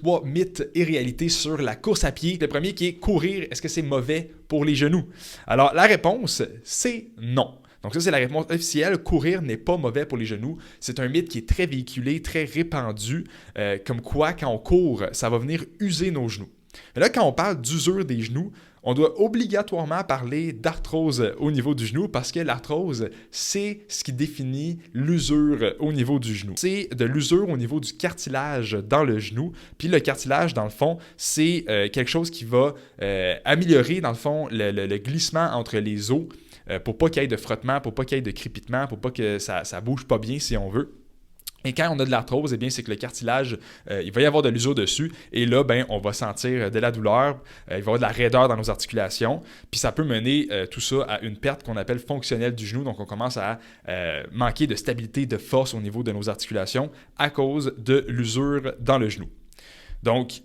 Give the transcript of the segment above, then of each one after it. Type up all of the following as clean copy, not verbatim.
3 mythes et réalités sur la course à pied. Le premier qui est courir, est-ce que c'est mauvais pour les genoux? Alors, la réponse, c'est non. Donc ça, c'est la réponse officielle. Courir n'est pas mauvais pour les genoux. C'est un mythe qui est très véhiculé, très répandu, comme quoi, quand on court, ça va venir user nos genoux. Mais là, quand on parle d'usure des genoux, on doit obligatoirement parler d'arthrose au niveau du genou parce que l'arthrose, c'est ce qui définit l'usure au niveau du genou. C'est de l'usure au niveau du cartilage dans le genou. Puis le cartilage, dans le fond, c'est quelque chose qui va améliorer, dans le fond, le glissement entre les os pour pas qu'il y ait de frottement, pour pas qu'il y ait de crépitement, pour pas que ça bouge pas bien si on veut. Et quand on a de l'arthrose, eh bien, c'est que le cartilage, il va y avoir de l'usure dessus. Et là, ben, on va sentir de la douleur, il va y avoir de la raideur dans nos articulations. Puis ça peut mener tout ça à une perte qu'on appelle fonctionnelle du genou. Donc, on commence à manquer de stabilité, de force au niveau de nos articulations à cause de l'usure dans le genou. Donc,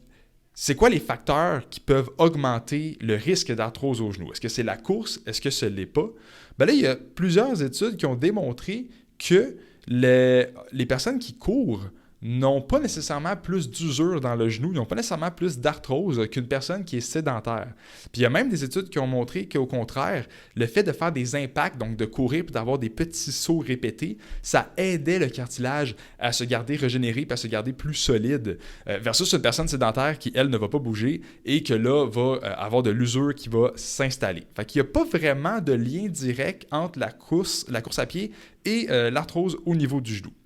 c'est quoi les facteurs qui peuvent augmenter le risque d'arthrose au genou? Est-ce que c'est la course? Est-ce que ce ne l'est pas? Ben là, il y a plusieurs études qui ont démontré que les personnes qui courent n'ont pas nécessairement plus d'usure dans le genou, n'ont pas nécessairement plus d'arthrose qu'une personne qui est sédentaire. Puis il y a même des études qui ont montré qu'au contraire, le fait de faire des impacts, donc de courir puis d'avoir des petits sauts répétés, ça aidait le cartilage à se garder régénéré puis à se garder plus solide versus une personne sédentaire qui, elle, ne va pas bouger et que là, va avoir de l'usure qui va s'installer. Fait qu'il n'y a pas vraiment de lien direct entre la course à pied et l'arthrose au niveau du genou.